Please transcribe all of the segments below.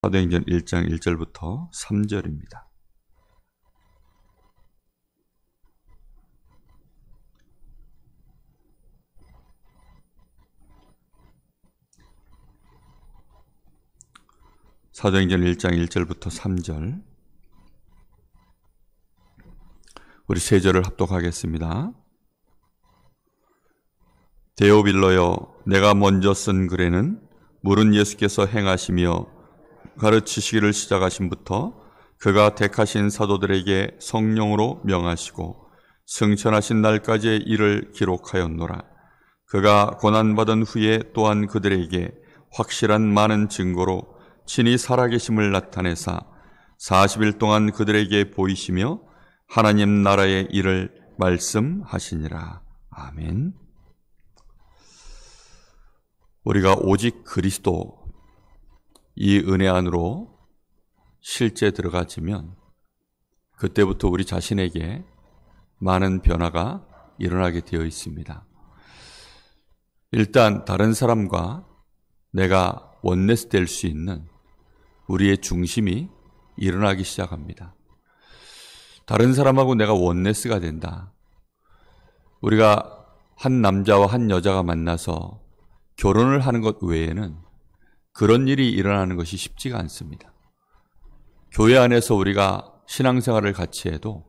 사도행전 1장 1절부터 3절입니다. 사도행전 1장 1절부터 3절, 우리 세 절을 합독하겠습니다. 데오빌로여, 내가 먼저 쓴 글에는 물은 예수께서 행하시며 가르치시기를 시작하심부터 그가 택하신 사도들에게 성령으로 명하시고 승천하신 날까지의 일을 기록하였노라. 그가 고난받은 후에 또한 그들에게 확실한 많은 증거로 친히 살아계심을 나타내사 40일 동안 그들에게 보이시며 하나님 나라의 일을 말씀하시니라. 아멘. 우리가 오직 그리스도, 이 은혜 안으로 실제 들어가지면 그때부터 우리 자신에게 많은 변화가 일어나게 되어 있습니다. 일단 다른 사람과 내가 원네스 될 수 있는 우리의 중심이 일어나기 시작합니다. 다른 사람하고 내가 원네스가 된다. 우리가 한 남자와 한 여자가 만나서 결혼을 하는 것 외에는 그런 일이 일어나는 것이 쉽지가 않습니다. 교회 안에서 우리가 신앙생활을 같이 해도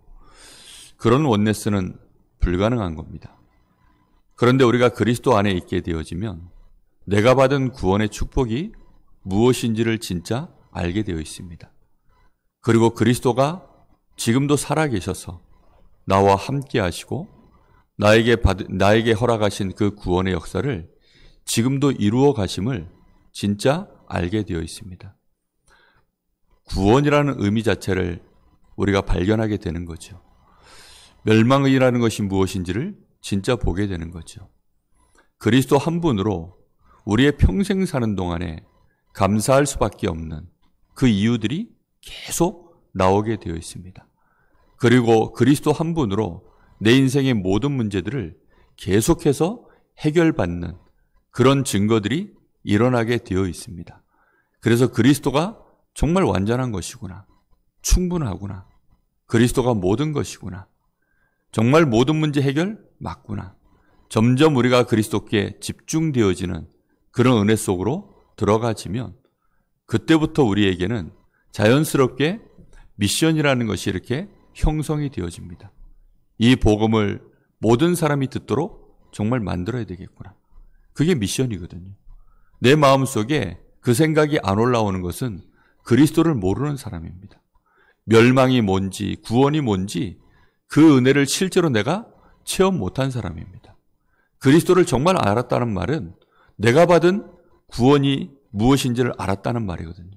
그런 원네스는 불가능한 겁니다. 그런데 우리가 그리스도 안에 있게 되어지면 내가 받은 구원의 축복이 무엇인지를 진짜 알게 되어 있습니다. 그리고 그리스도가 지금도 살아계셔서 나와 함께 하시고 나에게 허락하신 그 구원의 역사를 지금도 이루어 가심을 진짜 알게 되어 있습니다. 구원이라는 의미 자체를 우리가 발견하게 되는 거죠. 멸망이라는 것이 무엇인지를 진짜 보게 되는 거죠. 그리스도 한 분으로 우리의 평생 사는 동안에 감사할 수밖에 없는 그 이유들이 계속 나오게 되어 있습니다. 그리고 그리스도 한 분으로 내 인생의 모든 문제들을 계속해서 해결받는 그런 증거들이 일어나게 되어 있습니다. 그래서 그리스도가 정말 완전한 것이구나, 충분하구나, 그리스도가 모든 것이구나, 정말 모든 문제 해결 맞구나, 점점 우리가 그리스도께 집중되어지는 그런 은혜 속으로 들어가지면 그때부터 우리에게는 자연스럽게 미션이라는 것이 이렇게 형성이 되어집니다. 이 복음을 모든 사람이 듣도록 정말 만들어야 되겠구나. 그게 미션이거든요. 내 마음속에 그 생각이 안 올라오는 것은 그리스도를 모르는 사람입니다. 멸망이 뭔지, 구원이 뭔지 그 은혜를 실제로 내가 체험 못한 사람입니다. 그리스도를 정말 알았다는 말은 내가 받은 구원이 무엇인지를 알았다는 말이거든요.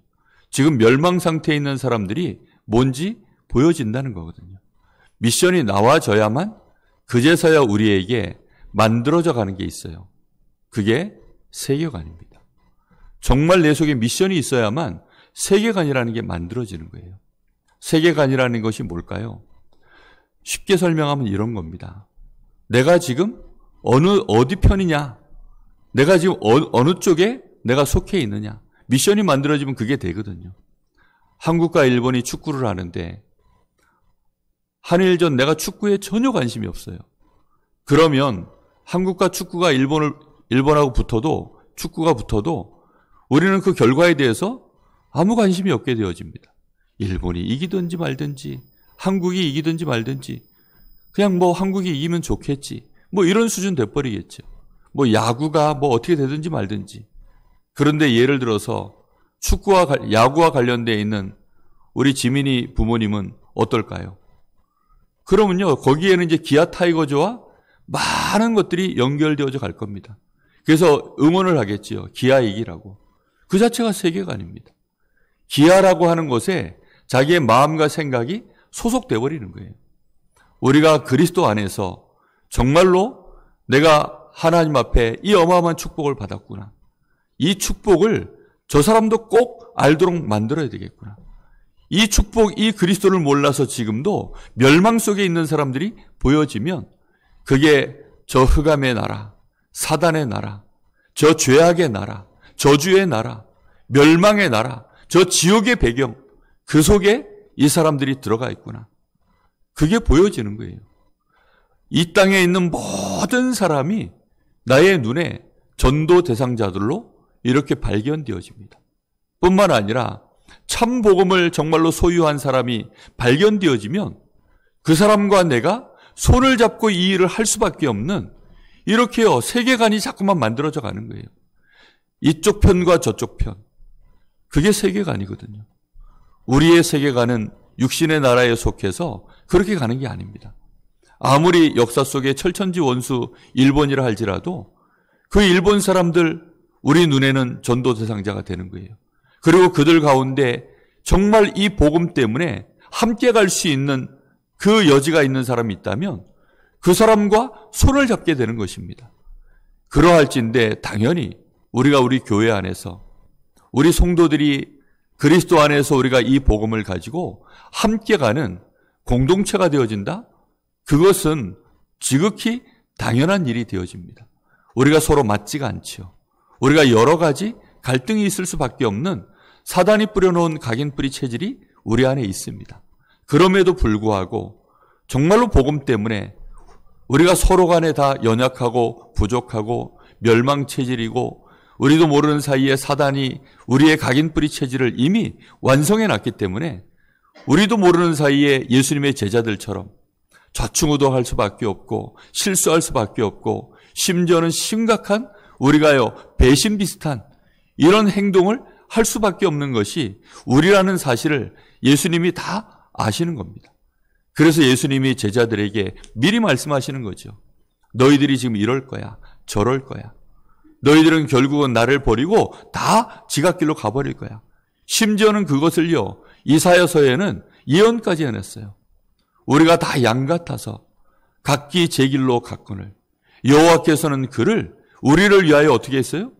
지금 멸망 상태에 있는 사람들이 뭔지 보여진다는 거거든요. 미션이 나와져야만 그제서야 우리에게 만들어져 가는 게 있어요. 그게 세계관입니다. 정말 내 속에 미션이 있어야만 세계관이라는 게 만들어지는 거예요. 세계관이라는 것이 뭘까요? 쉽게 설명하면 이런 겁니다. 내가 지금 어디 편이냐? 내가 지금 어느 쪽에 내가 속해 있느냐? 미션이 만들어지면 그게 되거든요. 한국과 일본이 축구를 하는데 한일전 내가 축구에 전혀 관심이 없어요. 그러면 한국과 축구가 일본하고 붙어도, 축구가 붙어도 우리는 그 결과에 대해서 아무 관심이 없게 되어집니다. 일본이 이기든지 말든지, 한국이 이기든지 말든지, 그냥 뭐 한국이 이기면 좋겠지, 뭐 이런 수준 돼버리겠죠. 뭐 야구가 뭐 어떻게 되든지 말든지. 그런데 예를 들어서 야구와 관련되어 있는 우리 지민이 부모님은 어떨까요? 그러면요, 거기에는 이제 기아 타이거즈와 많은 것들이 연결되어져 갈 겁니다. 그래서 응원을 하겠지요. 기아 이기라고. 그 자체가 세계관입니다. 기아라고 하는 것에 자기의 마음과 생각이 소속돼 버리는 거예요. 우리가 그리스도 안에서 정말로 내가 하나님 앞에 이 어마어마한 축복을 받았구나. 이 축복을 저 사람도 꼭 알도록 만들어야 되겠구나. 이 축복, 이 그리스도를 몰라서 지금도 멸망 속에 있는 사람들이 보여지면 그게 저 흑암의 나라, 사단의 나라, 저 죄악의 나라, 저주의 나라, 멸망의 나라, 저 지옥의 배경, 그 속에 이 사람들이 들어가 있구나. 그게 보여지는 거예요. 이 땅에 있는 모든 사람이 나의 눈에 전도 대상자들로 이렇게 발견되어집니다. 뿐만 아니라 참 복음을 정말로 소유한 사람이 발견되어지면 그 사람과 내가 손을 잡고 이 일을 할 수밖에 없는 이렇게요, 세계관이 자꾸만 만들어져 가는 거예요. 이쪽 편과 저쪽 편. 그게 세계관이거든요. 우리의 세계관은 육신의 나라에 속해서 그렇게 가는 게 아닙니다. 아무리 역사 속에 철천지 원수 일본이라 할지라도 그 일본 사람들 우리 눈에는 전도 대상자가 되는 거예요. 그리고 그들 가운데 정말 이 복음 때문에 함께 갈 수 있는 그 여지가 있는 사람이 있다면 그 사람과 손을 잡게 되는 것입니다. 그러할진데 당연히 우리가 우리 교회 안에서 우리 성도들이 그리스도 안에서 우리가 이 복음을 가지고 함께 가는 공동체가 되어진다? 그것은 지극히 당연한 일이 되어집니다. 우리가 서로 맞지가 않죠. 우리가 여러 가지 갈등이 있을 수밖에 없는 사단이 뿌려놓은 각인뿌리 체질이 우리 안에 있습니다. 그럼에도 불구하고 정말로 복음 때문에 우리가 서로 간에 다 연약하고 부족하고 멸망 체질이고 우리도 모르는 사이에 사단이 우리의 각인뿌리 체질을 이미 완성해 놨기 때문에 우리도 모르는 사이에 예수님의 제자들처럼 좌충우돌할 수밖에 없고 실수할 수밖에 없고 심지어는 심각한 우리가요 배신 비슷한 이런 행동을 할 수밖에 없는 것이 우리라는 사실을 예수님이 다 아시는 겁니다. 그래서 예수님이 제자들에게 미리 말씀하시는 거죠. 너희들이 지금 이럴 거야, 저럴 거야. 너희들은 결국은 나를 버리고 다 지각길로 가버릴 거야. 심지어는 그것을요, 이사야서에는 예언까지 해냈어요. 우리가 다 양 같아서 각기 제 길로 갔거늘 여호와께서는 그를 우리를 위하여 어떻게 했어요?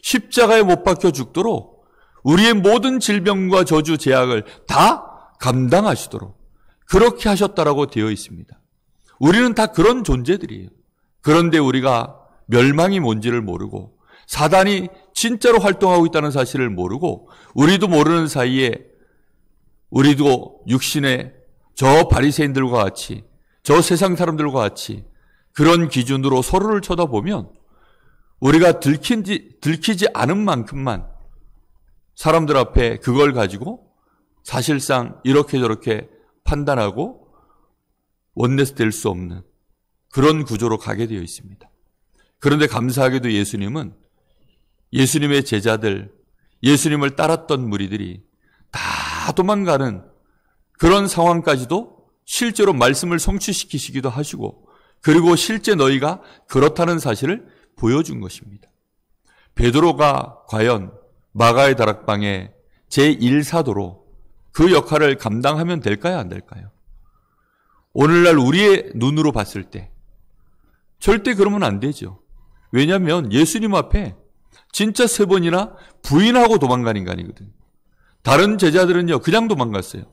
십자가에 못 박혀 죽도록 우리의 모든 질병과 저주 제약을 다 감당하시도록 그렇게 하셨다라고 되어 있습니다. 우리는 다 그런 존재들이에요. 그런데 우리가 멸망이 뭔지를 모르고 사단이 진짜로 활동하고 있다는 사실을 모르고 우리도 모르는 사이에 우리도 육신의 저 바리새인들과 같이 저 세상 사람들과 같이 그런 기준으로 서로를 쳐다보면 우리가 들키지 않은 만큼만 사람들 앞에 그걸 가지고 사실상 이렇게 저렇게 판단하고 원내스 될 수 없는 그런 구조로 가게 되어 있습니다. 그런데 감사하게도 예수님은 예수님의 제자들, 예수님을 따랐던 무리들이 다 도망가는 그런 상황까지도 실제로 말씀을 성취시키시기도 하시고 그리고 실제 너희가 그렇다는 사실을 보여준 것입니다. 베드로가 과연 마가의 다락방의 제1사도로 그 역할을 감당하면 될까요? 안 될까요? 오늘날 우리의 눈으로 봤을 때 절대 그러면 안 되죠. 왜냐하면 예수님 앞에 진짜 3번이나 부인하고 도망간 인간이거든요. 다른 제자들은요 그냥 도망갔어요.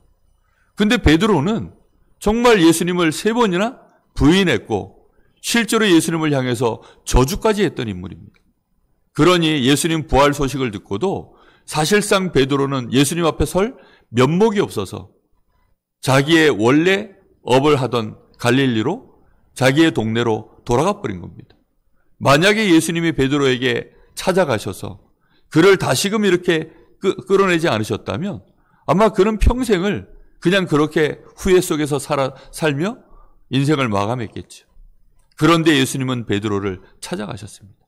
근데 베드로는 정말 예수님을 3번이나 부인했고 실제로 예수님을 향해서 저주까지 했던 인물입니다. 그러니 예수님 부활 소식을 듣고도 사실상 베드로는 예수님 앞에 설 면목이 없어서 자기의 원래 업을 하던 갈릴리로 자기의 동네로 돌아가 버린 겁니다. 만약에 예수님이 베드로에게 찾아가셔서 그를 다시금 이렇게 끌어내지 않으셨다면 아마 그는 평생을 그냥 그렇게 후회 속에서 살며 인생을 마감했겠죠. 그런데 예수님은 베드로를 찾아가셨습니다.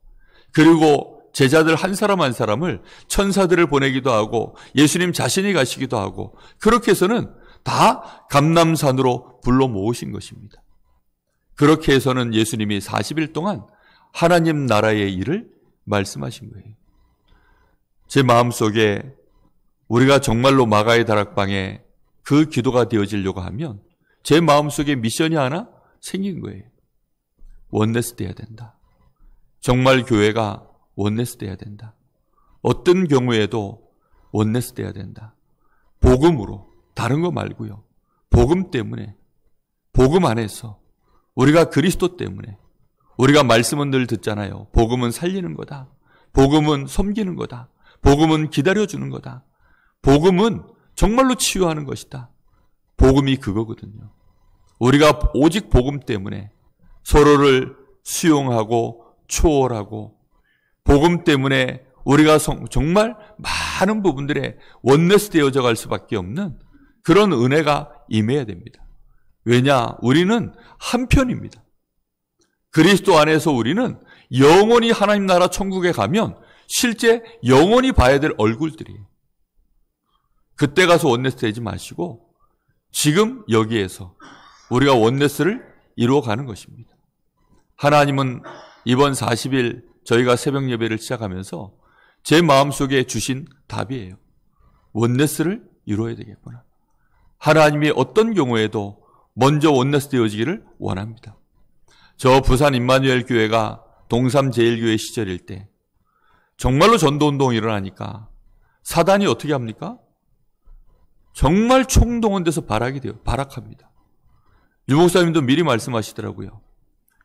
그리고 제자들 한 사람 한 사람을 천사들을 보내기도 하고 예수님 자신이 가시기도 하고 그렇게 해서는 다 감람산으로 불러 모으신 것입니다. 그렇게 해서는 예수님이 40일 동안 하나님 나라의 일을 말씀하신 거예요. 제 마음속에 우리가 정말로 마가의 다락방에 그 기도가 되어지려고 하면 제 마음속에 미션이 하나 생긴 거예요. 원네스 돼야 된다. 정말 교회가 원네스 돼야 된다. 어떤 경우에도 원네스 돼야 된다. 복음으로, 다른 거 말고요. 복음 때문에, 복음 안에서 우리가 그리스도 때문에 우리가 말씀은 늘 듣잖아요. 복음은 살리는 거다. 복음은 섬기는 거다. 복음은 기다려주는 거다. 복음은 정말로 치유하는 것이다. 복음이 그거거든요. 우리가 오직 복음 때문에 서로를 수용하고 초월하고 복음 때문에 우리가 정말 많은 부분들에 원네스 되어져 갈 수밖에 없는 그런 은혜가 임해야 됩니다. 왜냐? 우리는 한편입니다. 그리스도 안에서 우리는 영원히 하나님 나라 천국에 가면 실제 영원히 봐야 될 얼굴들이에요. 그때 가서 원네스 되지 마시고 지금 여기에서 우리가 원네스를 이루어가는 것입니다. 하나님은 이번 40일 저희가 새벽 예배를 시작하면서 제 마음속에 주신 답이에요. 원네스를 이루어야 되겠구나. 하나님이 어떤 경우에도 먼저 원네스 되어지기를 원합니다. 저 부산 임마누엘 교회가 동삼 제일교회 시절일 때 정말로 전도운동이 일어나니까 사단이 어떻게 합니까? 정말 총동원돼서 발악합니다. 유 목사님도 미리 말씀하시더라고요.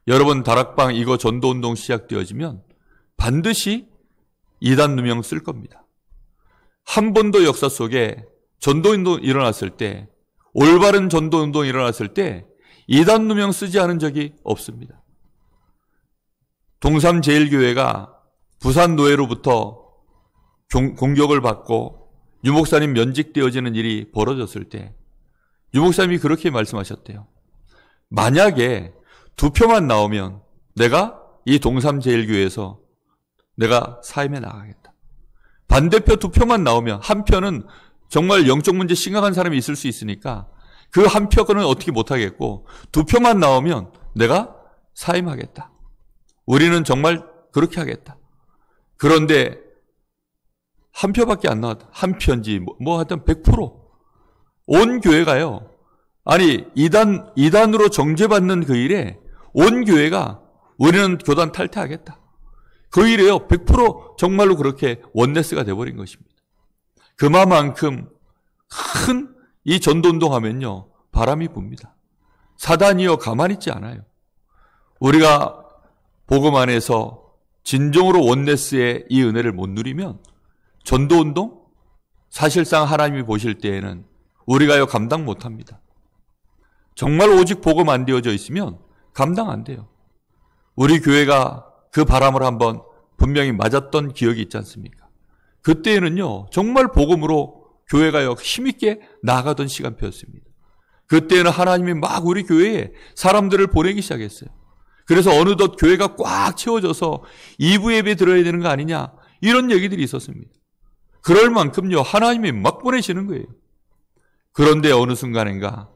여러분 다락방 이거 전도운동 시작되어지면 반드시 이단 누명 쓸 겁니다. 한 번도 역사 속에 전도운동 일어났을 때, 올바른 전도운동이 일어났을 때 이단 누명 쓰지 않은 적이 없습니다. 동삼 제일교회가 부산 노예로부터 공격을 받고 유 목사님 면직되어지는 일이 벌어졌을 때 유 목사님이 그렇게 말씀하셨대요. 만약에 2표만 나오면 내가 이 동삼 제일교회에서 내가 사임해 나가겠다. 반대표 2표만 나오면 한 표는 정말 영적 문제 심각한 사람이 있을 수 있으니까 그 한 표는 어떻게 못하겠고 2표만 나오면 내가 사임하겠다. 우리는 정말 그렇게 하겠다. 그런데 한 표밖에 안 나왔다. 한 표인지 뭐 하여튼 100% 온 교회가요. 아니 이단으로 정죄받는 그 일에 온 교회가 우리는 교단 탈퇴하겠다. 그 일에요. 100% 정말로 그렇게 원네스가 돼버린 것입니다. 그만큼 큰 이 전도운동 하면요. 바람이 붑니다. 사단이요. 가만히 있지 않아요. 우리가 복음 안에서 진정으로 원네스의 이 은혜를 못 누리면 전도운동? 사실상 하나님이 보실 때에는 우리가요. 감당 못합니다. 정말 오직 복음 안 되어져 있으면 감당 안 돼요. 우리 교회가 그 바람을 한번 분명히 맞았던 기억이 있지 않습니까? 그때는요. 정말 복음으로 교회가요. 힘있게 나아가던 시간표였습니다. 그때는 하나님이 막 우리 교회에 사람들을 보내기 시작했어요. 그래서 어느덧 교회가 꽉 채워져서 2부 예배 들어야 되는 거 아니냐 이런 얘기들이 있었습니다. 그럴 만큼요. 하나님이 막 보내시는 거예요. 그런데 어느 순간인가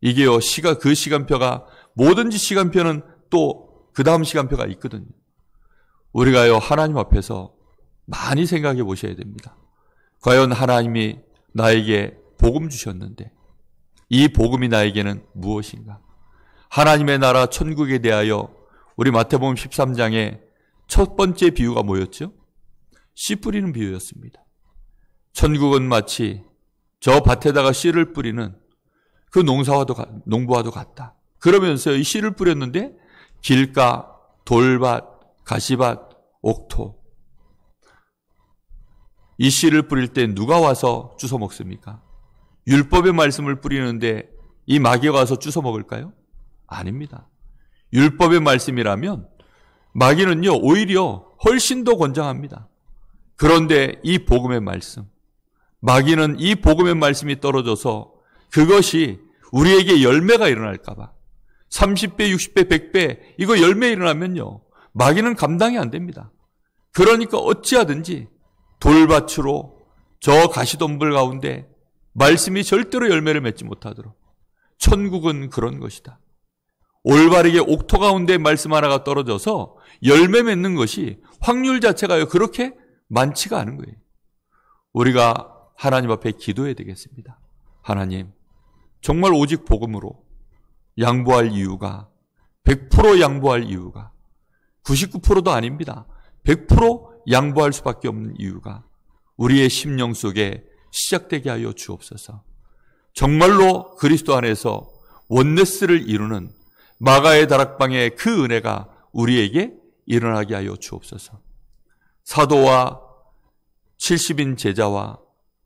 이게요. 그 시간표가 뭐든지 시간표는 또 그 다음 시간표가 있거든요. 우리가요. 하나님 앞에서 많이 생각해 보셔야 됩니다. 과연 하나님이 나에게 복음 주셨는데 이 복음이 나에게는 무엇인가? 하나님의 나라 천국에 대하여 우리 마태복음 13장에 첫 번째 비유가 뭐였죠? 씨 뿌리는 비유였습니다. 천국은 마치 저 밭에다가 씨를 뿌리는 그 농부와도 같다. 그러면서 이 씨를 뿌렸는데 길가, 돌밭, 가시밭, 옥토. 이 씨를 뿌릴 때 누가 와서 주워 먹습니까? 율법의 말씀을 뿌리는데 이 마귀가 와서 주워 먹을까요? 아닙니다. 율법의 말씀이라면 마귀는요. 오히려 훨씬 더 권장합니다. 그런데 이 복음의 말씀, 마귀는 이 복음의 말씀이 떨어져서 그것이 우리에게 열매가 일어날까 봐 30배, 60배, 100배 이거 열매 일어나면요. 마귀는 감당이 안 됩니다. 그러니까 어찌하든지 돌밭으로 저 가시덤불 가운데 말씀이 절대로 열매를 맺지 못하도록 천국은 그런 것이다. 올바르게 옥토 가운데 말씀 하나가 떨어져서 열매 맺는 것이 확률 자체가요. 그렇게 많지가 않은 거예요. 우리가 하나님 앞에 기도해야 되겠습니다. 하나님, 정말 오직 복음으로 양보할 이유가 100% 양보할 이유가 99%도 아닙니다. 100% 양보할 수밖에 없는 이유가 우리의 심령 속에 시작되게 하여 주옵소서. 정말로 그리스도 안에서 원네스를 이루는 마가의 다락방의 그 은혜가 우리에게 일어나게 하여 주옵소서. 사도와 70인 제자와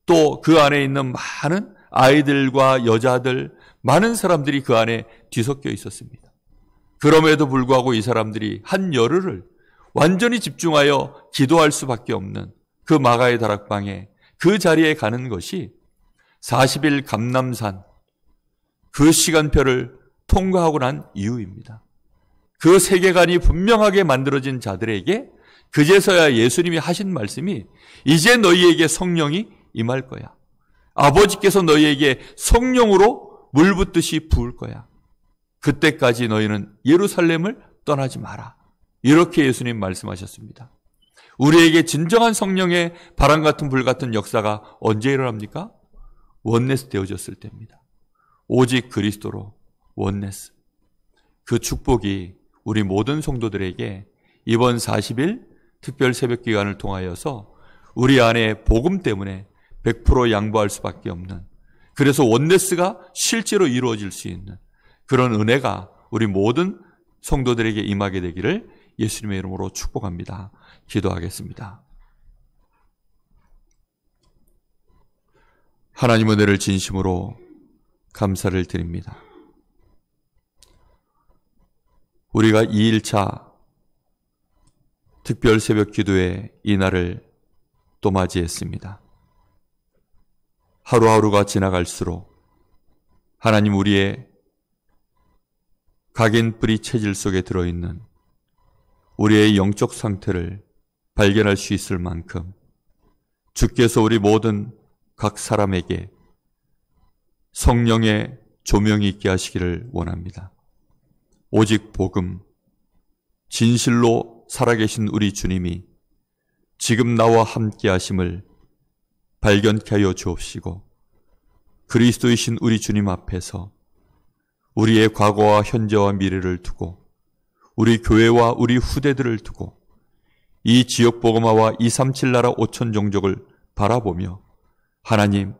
또 그 안에 있는 많은 아이들과 여자들, 많은 사람들이 그 안에 뒤섞여 있었습니다. 그럼에도 불구하고 이 사람들이 한 열흘을 완전히 집중하여 기도할 수밖에 없는 그 마가의 다락방에 그 자리에 가는 것이 40일 감람산 그 시간표를 통과하고 난 이유입니다. 그 세계관이 분명하게 만들어진 자들에게 그제서야 예수님이 하신 말씀이 이제 너희에게 성령이 임할 거야. 아버지께서 너희에게 성령으로 물 붓듯이 부을 거야. 그때까지 너희는 예루살렘을 떠나지 마라. 이렇게 예수님 말씀하셨습니다. 우리에게 진정한 성령의 바람 같은 불 같은 역사가 언제 일어납니까? 원네스 되어졌을 때입니다. 오직 그리스도로 원네스. 그 축복이 우리 모든 성도들에게 이번 40일 특별 새벽 기간을 통하여서 우리 안에 복음 때문에 100% 양보할 수밖에 없는, 그래서 원네스가 실제로 이루어질 수 있는 그런 은혜가 우리 모든 성도들에게 임하게 되기를 예수님의 이름으로 축복합니다. 기도하겠습니다. 하나님 은혜를 진심으로 감사를 드립니다. 우리가 2일차 특별 새벽 기도의 이 날을 또 맞이했습니다. 하루하루가 지나갈수록 하나님 우리의 각인뿌리 체질 속에 들어있는 우리의 영적 상태를 발견할 수 있을 만큼 주께서 우리 모든 각 사람에게 성령의 조명이 있게 하시기를 원합니다. 오직 복음, 진실로 살아계신 우리 주님이 지금 나와 함께 하심을 발견케 하여 주옵시고, 그리스도이신 우리 주님 앞에서 우리의 과거와 현재와 미래를 두고 우리 교회와 우리 후대들을 두고 이 지역 복음화와 237 나라 5천 종족을 바라보며 하나님,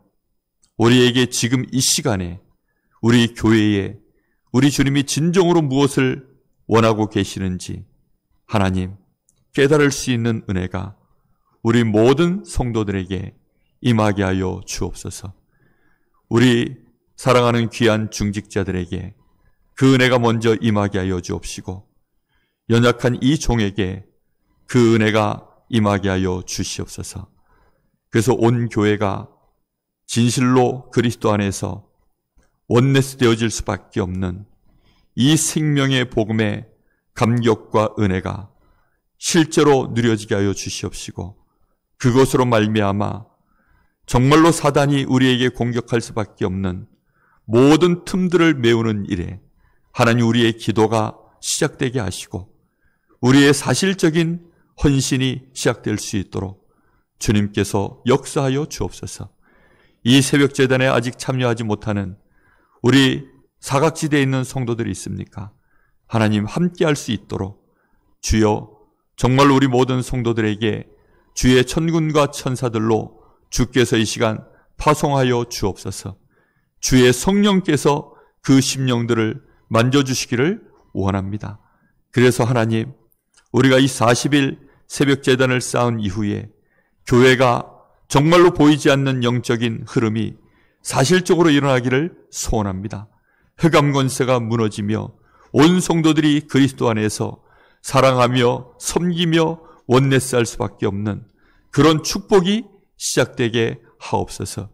우리에게 지금 이 시간에 우리 교회에 우리 주님이 진정으로 무엇을 원하고 계시는지 하나님 깨달을 수 있는 은혜가 우리 모든 성도들에게 임하게 하여 주옵소서. 우리 사랑하는 귀한 중직자들에게 그 은혜가 먼저 임하게 하여 주옵시고 연약한 이 종에게 그 은혜가 임하게 하여 주시옵소서. 그래서 온 교회가 진실로 그리스도 안에서 원네스 되어질 수밖에 없는 이 생명의 복음의 감격과 은혜가 실제로 누려지게 하여 주시옵시고, 그것으로 말미암아 정말로 사단이 우리에게 공격할 수밖에 없는 모든 틈들을 메우는 일에 하나님 우리의 기도가 시작되게 하시고 우리의 사실적인 헌신이 시작될 수 있도록 주님께서 역사하여 주옵소서. 이 새벽 제단에 아직 참여하지 못하는 우리 사각지대에 있는 성도들이 있습니까? 하나님 함께 할 수 있도록 주여 정말 우리 모든 성도들에게 주의 천군과 천사들로 주께서 이 시간 파송하여 주옵소서. 주의 성령께서 그 심령들을 만져주시기를 원합니다. 그래서 하나님, 우리가 이 40일 새벽 제단을 쌓은 이후에 교회가 정말로 보이지 않는 영적인 흐름이 사실적으로 일어나기를 소원합니다. 흑암 권세가 무너지며 온 성도들이 그리스도 안에서 사랑하며 섬기며 원네스할 수밖에 없는 그런 축복이 시작되게 하옵소서.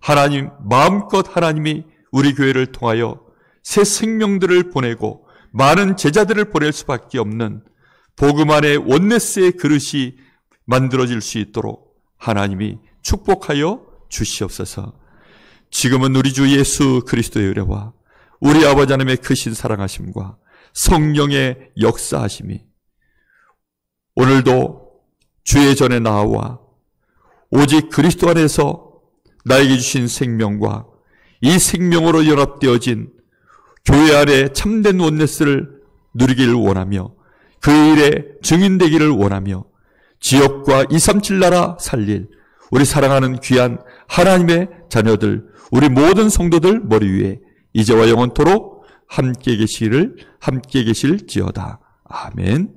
하나님, 마음껏 하나님이 우리 교회를 통하여 새 생명들을 보내고 많은 제자들을 보낼 수밖에 없는 복음 안에 원네스의 그릇이 만들어질 수 있도록 하나님이 축복하여 주시옵소서. 지금은 우리 주 예수 그리스도의 은혜와 우리 아버지 하나님의 크신 사랑하심과 성령의 역사하심이 오늘도 주의 전에 나와 오직 그리스도 안에서 나에게 주신 생명과 이 생명으로 연합되어진 교회 안에 참된 원네스를 누리기를 원하며 그 일에 증인되기를 원하며 지역과 237 나라 살릴 우리 사랑하는 귀한 하나님의 자녀들, 우리 모든 성도들 머리 위에 이제와 영원토록 함께 계실지어다. 아멘.